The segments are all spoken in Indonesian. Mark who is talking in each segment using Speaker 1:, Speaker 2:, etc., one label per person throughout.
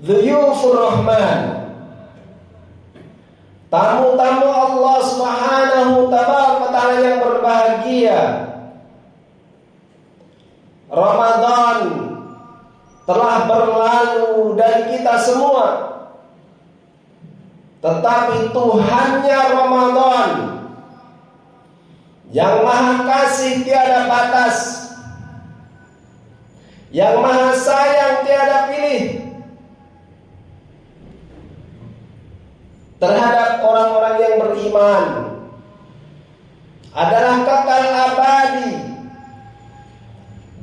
Speaker 1: Dhuyufur Rahman, tamu-tamu Allah Subhanahu wa ta'ala yang berbahagia. Ramadan telah berlalu dari kita semua, tetapi Tuhannya Ramadan yang maha kasih tiada batas, yang maha sayang tiada pilih terhadap orang-orang yang beriman, adalah kekal abadi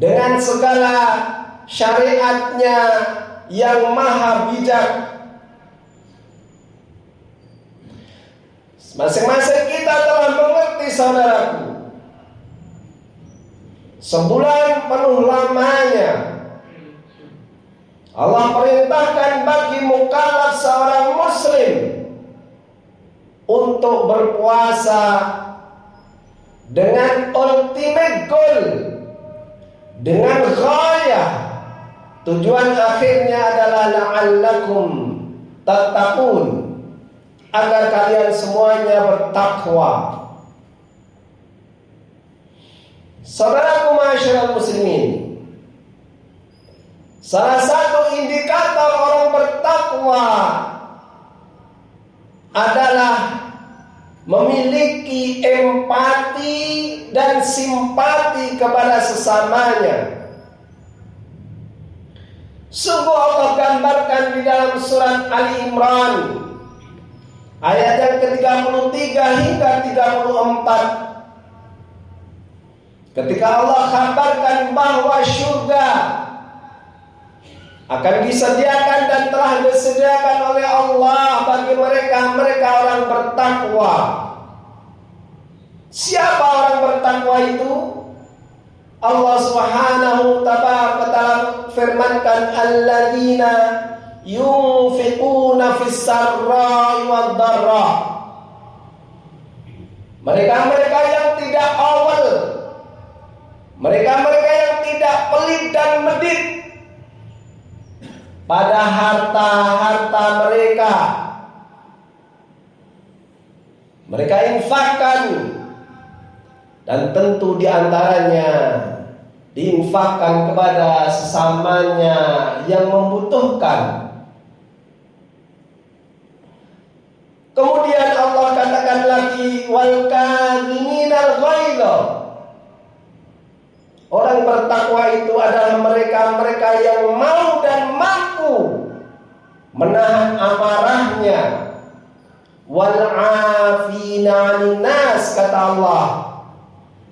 Speaker 1: dengan segala syariatnya yang maha bijak. Masing-masing kita telah mengerti, saudaraku, sebulan penuh lamanya Allah perintahkan bagi mukallaf seorang muslim untuk berpuasa dengan ultimate goal, dengan ghayah, tujuan akhirnya adalah la'allakum tattaqun, agar kalian semuanya bertakwa. Saudaraku masyarakat muslimin, salah satu indikator orang bertakwa adalah memiliki empati dan simpati kepada sesamanya. Sungguh Allah gambarkan di dalam surat Ali Imran ayat yang ke-33 hingga 34, ketika Allah kabarkan bahwa surga akan disediakan dan telah disediakan oleh Allah bagi mereka orang bertakwa. Siapa orang bertakwa itu? Allah Subhanahu wa ta'ala firmankan, alladzina yunfiquna fis sarra'i wad dharra. Mereka yang tidak awal, mereka yang tidak pelit dan medit pada harta mereka. Mereka infakkan, dan tentu diantaranya diinfakkan kepada sesamanya yang membutuhkan. Kemudian Allah katakan lagi, wal kadhiminal ghaidha. Orang bertakwa itu adalah mereka yang mau dan mampu menahan amarahnya. Wal 'afina 'anil nas, kata Allah,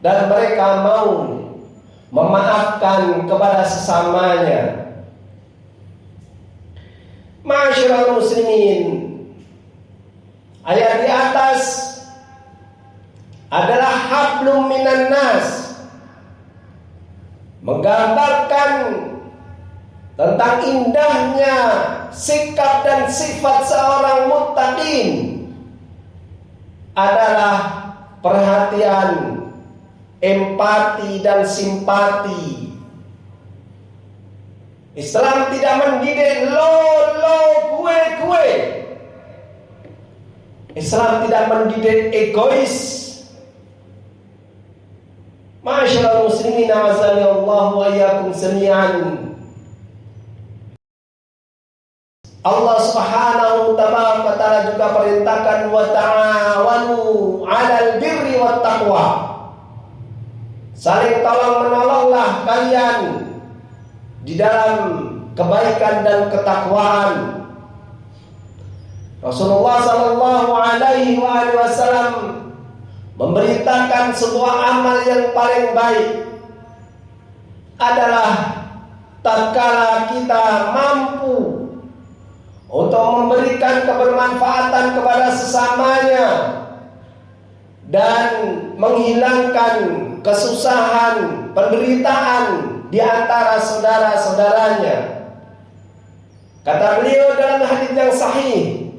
Speaker 1: dan mereka mau memaafkan kepada sesamanya. Ma'asyiral muslimin, ayat di atas adalah hablum minan nas, menggambarkan tentang indahnya sikap dan sifat seorang muttaqin, adalah perhatian, empati dan simpati. Islam tidak mendidik lo gue. Islam tidak mendidik egois. Ma'asyiral muslimin, azani Allah wa iyyakum jami'an. Allah Subhanahu wa ta'ala juga perintahkan wa ta'awanu 'alal birri wat taqwa. Saling tolong-menolonglah kalian di dalam kebaikan dan ketakwaan. Rasulullah sallallahu alaihi wasallam memberitakan sebuah amal yang paling baik adalah tatkala kita mampu untuk memberikan kebermanfaatan kepada sesamanya dan menghilangkan kesusahan, penderitaan di antara saudara-saudaranya. Kata beliau dalam hadis yang sahih,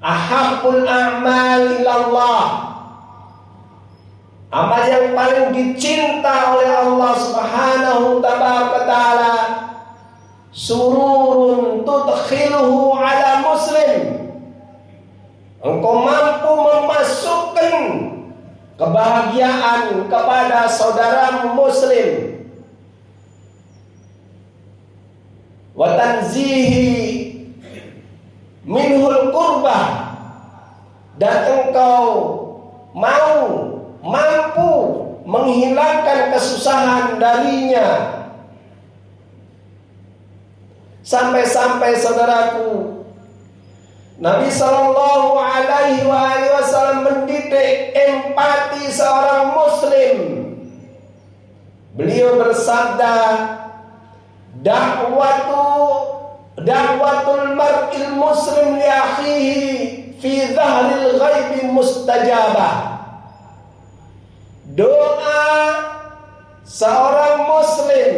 Speaker 1: ahabbul a'mal ilallah, amal yang paling dicinta oleh Allah Subhanahu wa ta'ala, sururun tudkhiluhu ala muslim, engkau mampu memasukkan kebahagiaan kepada saudaramu muslim, wa tanzihi minhul qurbah, dan engkau mampu menghilangkan kesusahan darinya. Sampai-sampai saudaraku, Nabi Sallallahu Alaihi Wasallam mendidik empati seorang muslim. Beliau bersabda, da'watul mar'il muslim li akhihi fi dhahril ghaibi mustajabah. Doa seorang muslim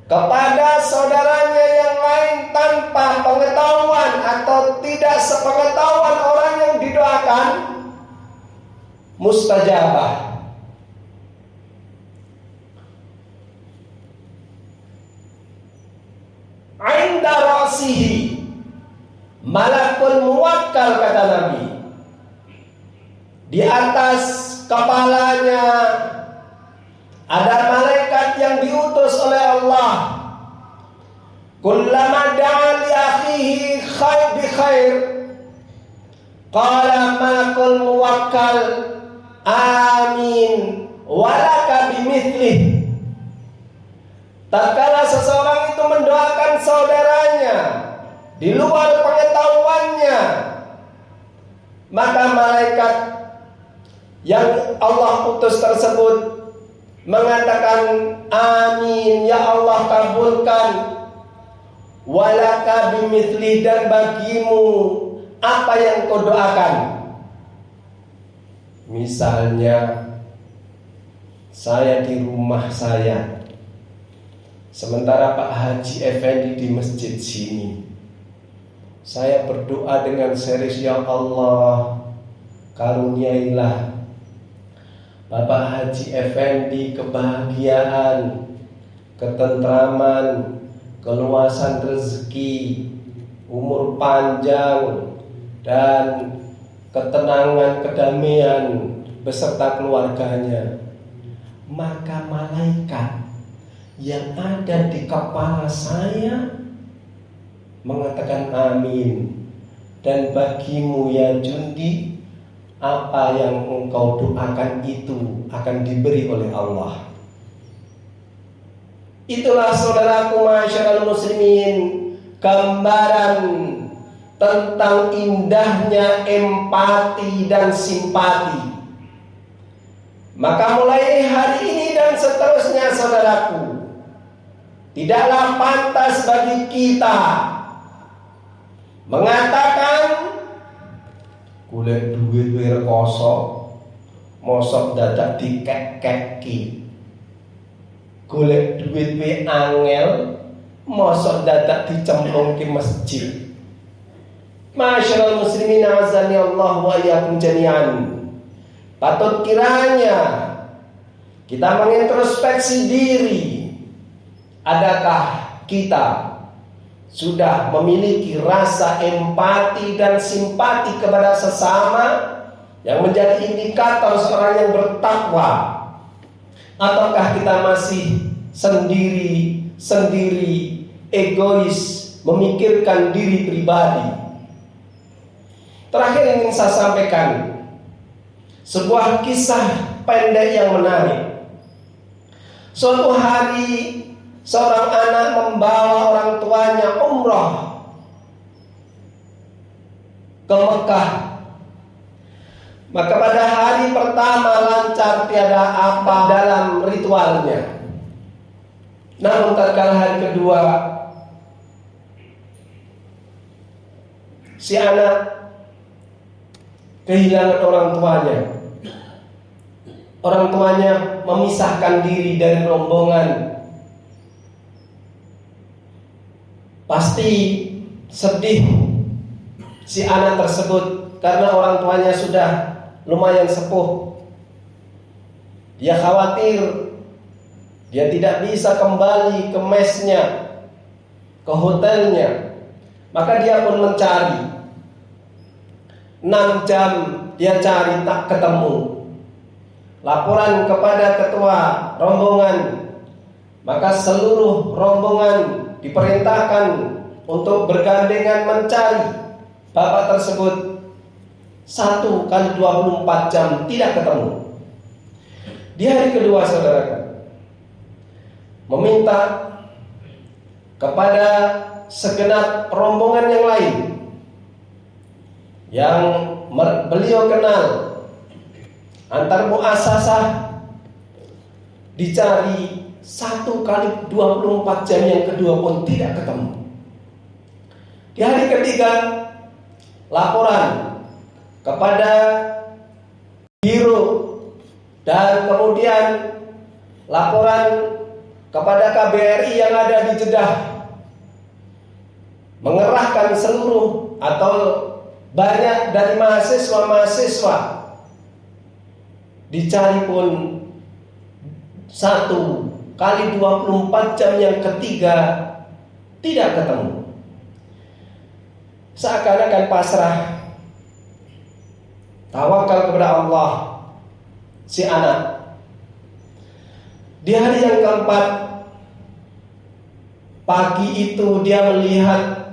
Speaker 1: kepada saudaranya yang lain tanpa pengetahuan atau tidak sepengetahuan orang yang didoakan mustajabah. Inda rasihi malakul muwakkal, kata Nabi, di atas kepalanya ada malaikat yang diutus oleh Allah. Kullama da'a li akhihi khair bi khair, qala malakul muwakkal amin walaka bimithlih. Tatkala seseorang itu mendoakan saudaranya di luar pengetahuannya, maka malaikat yang Allah utus tersebut mengatakan amin, ya Allah kabulkan, walaka bimithli, dan bagimu apa yang kau doakan. Misalnya saya di rumah saya, sementara Pak Haji Effendi di masjid sini, saya berdoa dengan serius, ya Allah karuniailah Bapak Haji Effendi kebahagiaan, ketentraman, keluasan rezeki, umur panjang, dan ketenangan, kedamaian beserta keluarganya. Maka malaikat yang ada di kepala saya mengatakan amin, dan bagimu ya Jundi, apa yang engkau doakan itu akan diberi oleh Allah. Itulah saudaraku masyarakat muslimin, gambaran tentang indahnya empati dan simpati. Maka mulai hari ini dan seterusnya saudaraku, tidaklah pantas bagi kita mengatakan golek duit wir kosong, mosok dadak dikek-keki. Golek duit we angel, mosok dadak dicemplungke masjid. Masyaallah muslimin azani Allah wa iyyakum jami'an. Patut kiranya kita mengintrospeksi diri. Adakah kita sudah memiliki rasa empati dan simpati kepada sesama yang menjadi indikator seorang yang bertakwa? Ataukah kita masih sendiri, egois, memikirkan diri pribadi? Terakhir ingin saya sampaikan sebuah kisah pendek yang menarik. Suatu hari seorang anak membawa orang tuanya umrah ke Mekah. Maka pada hari pertama lancar, tiada apa dalam ritualnya. Namun tatkala hari kedua, si anak kehilangan orang tuanya. Orang tuanya memisahkan diri dari rombongan. Pasti sedih si anak tersebut karena orang tuanya sudah lumayan sepuh. Dia khawatir dia tidak bisa kembali ke mesnya ke hotelnya. Maka dia pun mencari. 6 jam dia cari tak ketemu. Laporan kepada ketua rombongan. Maka seluruh rombongan diperintahkan untuk bergandengan mencari bapak tersebut. 1 kali 24 jam tidak ketemu. Di hari kedua, saudaraku, meminta kepada segenap rombongan yang lain yang beliau kenal, antar muassasah, dicari 1 kali 24 jam yang kedua pun tidak ketemu. Di hari ketiga, laporan kepada biro dan kemudian laporan kepada KBRI yang ada di Jeddah, mengerahkan seluruh atau banyak dari mahasiswa-mahasiswa, dicari pun 1 kali 24 jam yang ketiga tidak ketemu. Seakan-akan pasrah, tawakal kepada Allah si anak. Di hari yang keempat, pagi itu dia melihat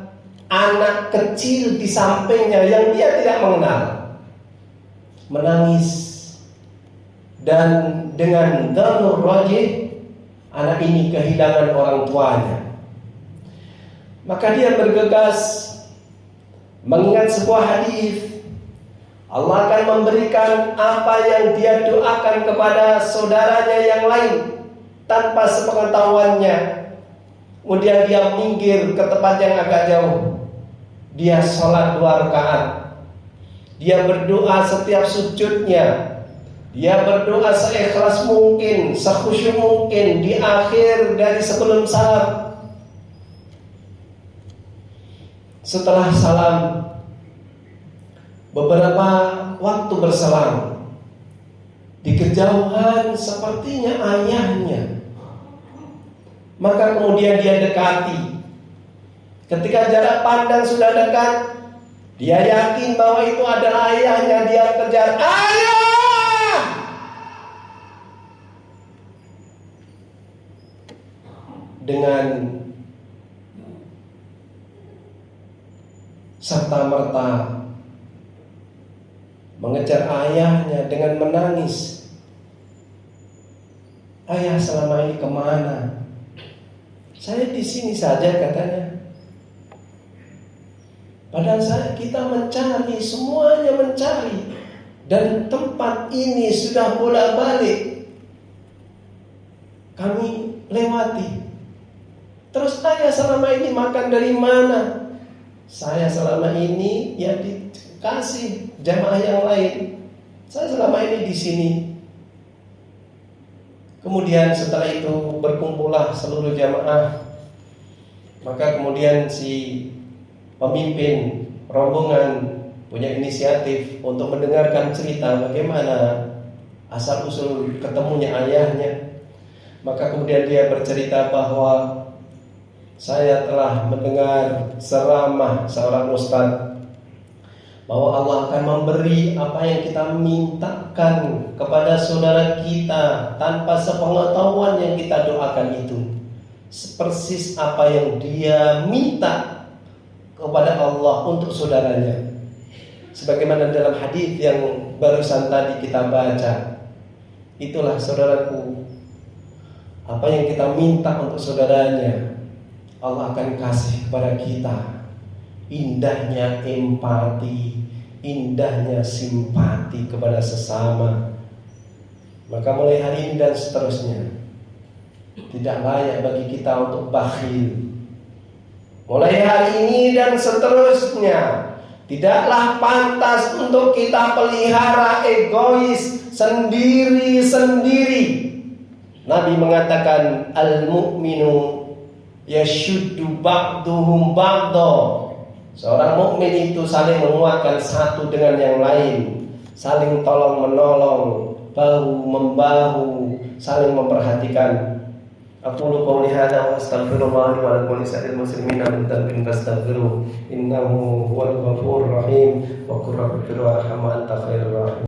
Speaker 1: anak kecil di sampingnya yang dia tidak mengenal menangis, dan dengan dhanur rajih anak ini kehilangan orang tuanya. Maka dia bergegas mengingat sebuah hadis, Allah akan memberikan apa yang dia doakan kepada saudaranya yang lain tanpa sepengetahuannya. Kemudian dia minggir ke tempat yang agak jauh. Dia sholat 2 rakaat. Dia berdoa setiap sujudnya. Dia berdoa seikhlas mungkin, sekhusyuk mungkin di akhir dari sebelum salam. Setelah salam, beberapa waktu berselang, di kejauhan sepertinya ayahnya. Maka kemudian dia dekati. Ketika jarak pandang sudah dekat, dia yakin bahwa itu adalah ayahnya. Dia kejar, ayah! Dengan serta-merta mengejar ayahnya dengan menangis. Ayah selama ini kemana? Saya di sini saja, katanya. Padahal kita mencari, semuanya mencari, dan tempat ini sudah bolak-balik kami lewati. Terus ayah selama ini makan dari mana? Saya selama ini ya dikasih jamaah yang lain. Saya selama ini di sini. Kemudian setelah itu berkumpullah seluruh jamaah. Maka kemudian si pemimpin rombongan punya inisiatif untuk mendengarkan cerita bagaimana asal-usul ketemunya ayahnya. Maka kemudian dia bercerita bahwa saya telah mendengar ceramah seorang ustaz bahwa Allah akan memberi apa yang kita mintakan kepada saudara kita tanpa sepengetahuan yang kita doakan itu. Persis apa yang dia minta kepada Allah untuk saudaranya. Sebagaimana dalam hadis yang barusan tadi kita baca. Itulah saudaraku, apa yang kita minta untuk saudaranya, Allah akan kasih kepada kita. Indahnya empati, indahnya simpati kepada sesama. Maka mulai hari ini dan seterusnya, tidak layak bagi kita untuk bakhil. Mulai hari ini dan seterusnya, tidaklah pantas untuk kita pelihara egois sendiri-sendiri. Nabi mengatakan, al-mu'minu yashuddu ba'duhum ba'da. Seorang mukmin itu saling menguatkan satu dengan yang lain, saling tolong menolong, bahu membahu, saling memperhatikan. Aqulu qawli hadza wa astaghfirullah wa lakum wa lisa'iril muslimina min dhanbin fastaghfiruh innahu huwal ghafurur rahim wa qur rabbi ighfir warham wa anta khairur rahimin.